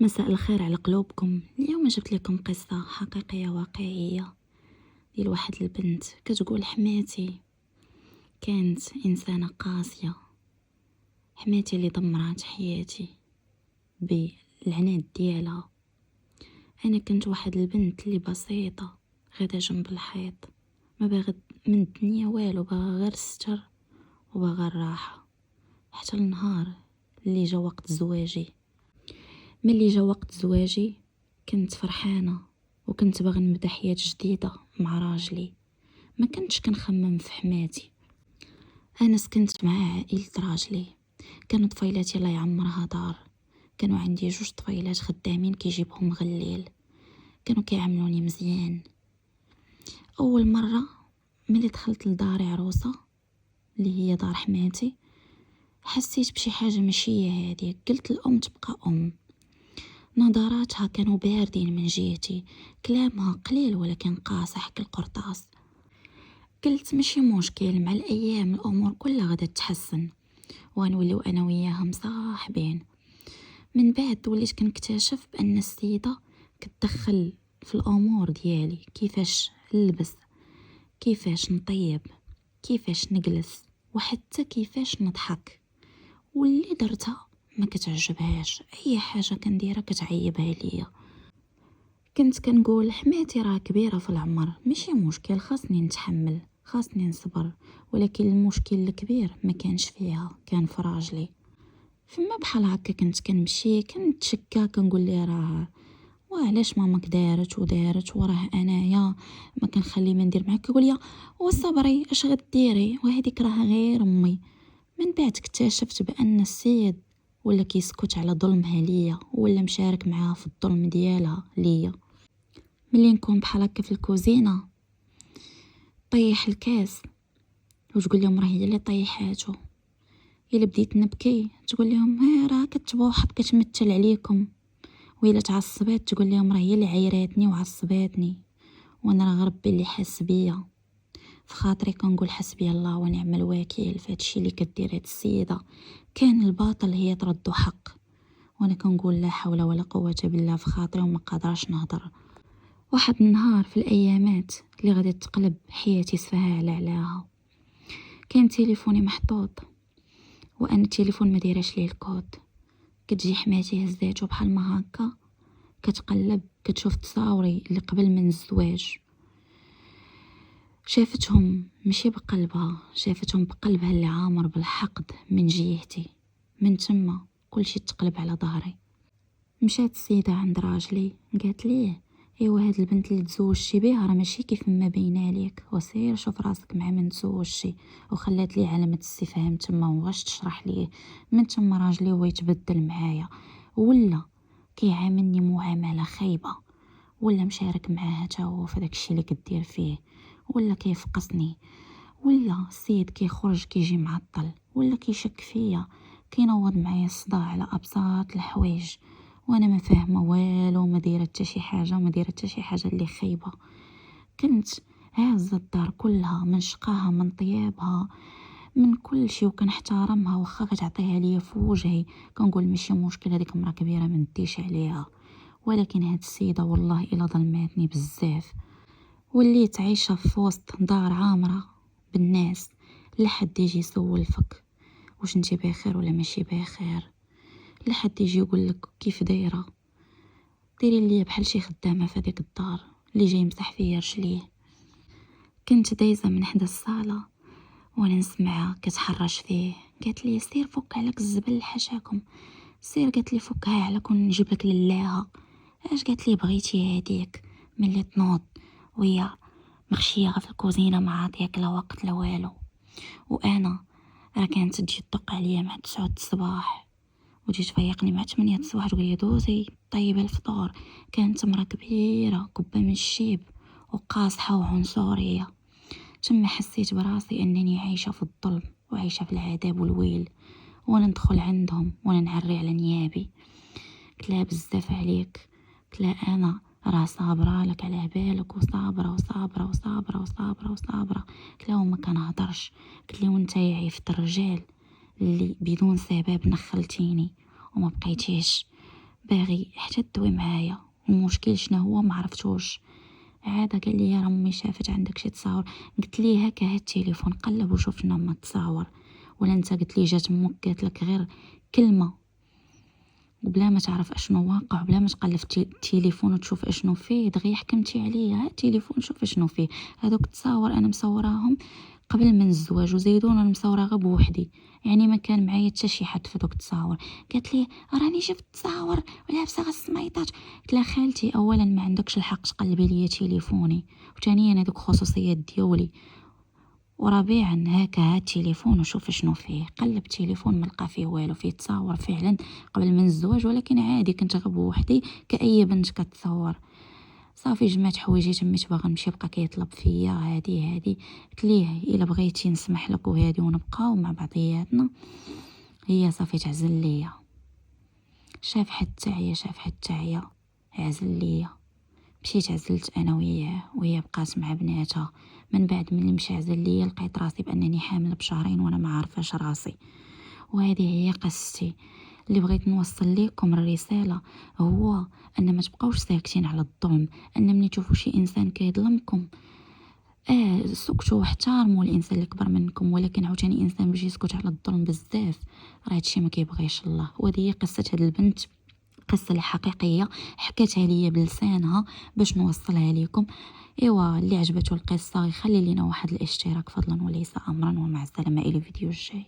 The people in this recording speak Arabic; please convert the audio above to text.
مساء الخير على قلوبكم. اليوم جبت لكم قصة حقيقية واقعية ديال واحد البنت كتقول: حماتي كانت إنسانة قاسية، حماتي اللي دمرات حياتي بالعناد ديالها. أنا كنت واحد البنت اللي بسيطة غدا جنب الحيط، ما باغد من الدنيا والو، باغا غير الستر وباغا الراحة. حتى النهار اللي جا وقت زواجي، ملي جا وقت زواجي كنت فرحانة وكنت باغا نبدا حياة جديدة مع راجلي. ما كنتش كنخمم في حماتي. انا سكنت مع عائلة راجلي، كانوا طفيلاتي الله يعمرها دار، كانوا عندي 2 طفيلات خدامين كيجيبهم غليل، كانوا كيعاملوني مزيان. اول مرة ملي دخلت لداري عروسة اللي هي دار حماتي، حسيت بشي حاجة ماشي هي هادي. قلت الام تبقى ام. نظراتها كانوا باردين من جهتي، كلامها قليل ولكن قاصح كالقرطاس. قلت ماشي مشكل، مع الايام الامور كلها غدا تتحسن وغنوليو انا وياها مصاحبين. من بعد وليت كنكتشف بان السيده كتدخل في الامور ديالي، كيفاش نلبس، كيفاش نطيب، كيفاش نجلس، وحتى كيفاش نضحك. واللي درتها ما كتعجبهاش، اي حاجه كنديرها كتعيبها ليا. كنت كنقول حماتي راه كبيره في العمر، ماشي مشكل، خاصني نتحمل، خاصني نصبر. ولكن المشكل الكبير ما كانش فيها، كان في راجلي. فما بحال هكا كنت كنمشي كنتشكى، كنقول ليه راه وعلاش ماماك دارت ودارت وراه انايا ما كنخلي ما ندير معاك. يقول لي وصبري اش غديري وهذيك راه غير امي. من بعد اكتشفت بان السيد ولا كيسكت على ظلمها ليا، ولا مشارك معاها في الظلم ديالها ليا. ملي نكون بحال هكا في الكوزينه طيح الكاس وتقول لهم راه هي اللي طيحاتو، الا بديت نبكي تقول لهم ها راه كتبوحط كتمثل عليكم، وإلا تعصبات تقول لهم راه هي اللي عيراتني وعصباتني، وانا راه ربي اللي حاس بيا. في خاطري كنقول حسبي الله ونعم الوكيل في هادشي اللي كدير هاد السيده. كان الباطل هي تردو حق، وانا كنقول لا حول ولا قوه بالله في خاطري وما قادراش نهضر. واحد النهار في الايامات اللي غادي تقلب حياتي سفها على علاها، كان تليفوني محطوط وانا التليفون ما دايراش ليه الكود. كتجي حماتي هزاتو بحال ما هكا، كتقلب كتشوف تصاوري اللي قبل من الزواج، شافتهم ماشي بقلبها، شافتهم بقلبها اللي عامر بالحقد من جهتي. من تما كلشي تقلب على ظهري. مشات السيده عند راجلي قالت ليه ايوا هاد البنت اللي تزوجتي بها راه ماشي كيف ما بين ليك، وسير شوف راسك مع من تزوجتي. وخلات لي علامه استفهام تما وغاش تشرح ليه. من تما راجلي هو يتبدل معايا، ولا كيعاملني معامله خايبه، ولا مشارك معاها حتى هو في داكشي اللي كدير فيه، ولا كيفقسني، ولا السيد كيخرج كيجي معطل، ولا كيشك فيا، كينوض معايا الصداع على ابساط الحوايج، وانا ما فاهمه والو، ما دايره حتى شي حاجه، ما دايره حتى شي حاجه اللي خايبه. كنت عازه الدار كلها، من شقاها من طيابها من كل شيء، وكنحترمها واخا كتعطيها ليا في وجهي. كنقول ماشي مشكل، هذيك مرا كبيره ما نديش عليها. ولكن هاد السيده والله الا ظلماتني بزاف. وليت عايشه في وسط دار عامره بالناس، لحد يجي يسول فيك واش انتي بخير ولا ماشي بخير، لحد يجي يقول لك كيف دايره، ديري لي بحال شي خدامه في هذيك الدار اللي جاي يمسح فيا رجليه. كنت دايزه من حدا الصاله وانا نسمعها كتحرش فيه، قالت لي سير فك عليك الزبل اللي حاشاكم، سير قالت لي فكها عليك ونجيب لك للاها. اش قالت لي بغيتي هذيك؟ ملي تنوض وهي مخشيه في الكوزينه ما عاطياك لا وقت لا والو. وانا راه كانت تجي تدق عليا مع 9 الصباح وتجي تفيقني مع 8 الصباح تقول لي دوزي طيبي الفطور. كانت مرا كبيره كبه من الشيب وقاصحه وعنصريه. تما حسيت براسي انني عايشه في الظلم وعايشه في العذاب والويل، وانا ندخل عندهم وانا نعري على نيابي. كلا بزاف عليك، كلا انا راه صابره لك على بالك وصابره وصابره وصابره وصابره وصابره. كلا وما كنهضرش، قلت لي وانت عيفت الرجال اللي بدون سبب نخلتيني وما بقيتيش باغي حتى تدوي معايا. المشكل شنو هو؟ ما عرفتوش. عاد قال لي راه امي شافت عندك شي تصاور. قلت ليه هكا هات التليفون قلب وشوف شنو هما التصاور. ولا انت قلت لي جات امك قالت لك غير كلمه وبلا ما تعرف اشنو واقع وبلا ما تقلب التليفون وتشوف اشنو فيه دغيا حكمتي عليا؟ ها التليفون شوف اشنو فيه. هذوك التصاور انا مصوراهم قبل من الزواج وزيدون انا مصوره غير بوحدي، يعني ما كان معايا حتى شي حد في دوك التصاور. قالت لي راني شفت تصاور ولابسه غير السميطات. قلت لها خالتي اولا ما عندكش الحق تقلبي ليا تليفوني، وثانيا هذوك خصوصيات ديالي، ورابعا هاكا هات التليفون وشوف شنو فيه. قلب التليفون ما لقى فيه والو، فيه تصاور فعلا قبل من الزواج ولكن عادي كنت غير بوحدي كأي بنت كتصور. صافي جمعت حوايجي تميت باغا نمشي بقى كيطلب فيا هادي. قلت ليه الا بغيتي نسمح لك وهادي ونبقاو مع بعضياتنا. هي صافي تعزل ليا، شاف حتى هي عزل ليا. مشيت عزلت انا وياه وهي بقات مع بناتها. من بعد ملي مشى عزل ليا لقيت راسي بانني حامل بشهرين وانا ما عارفاش راسي. وهذه هي قصتي. اللي بغيت نوصل لكم الرساله هو ان ما تبقاوش ساكتين على الظلم، ان ملي تشوفوا شي انسان كيظلمكم سكتوا واحترموا الانسان اللي كبر منكم، ولكن عاوتاني انسان باش يسكت على الظلم بزاف راه هادشي ما كيبغيش الله. وهذه هي قصه هاد البنت، قصه اللي حقيقيه حكاتها ليا بلسانها باش نوصلها لكم. ايوا اللي عجبته القصه يخلي لنا واحد الاشتراك فضلا وليس امرا، ومع السلامه الى الفيديو الجاي.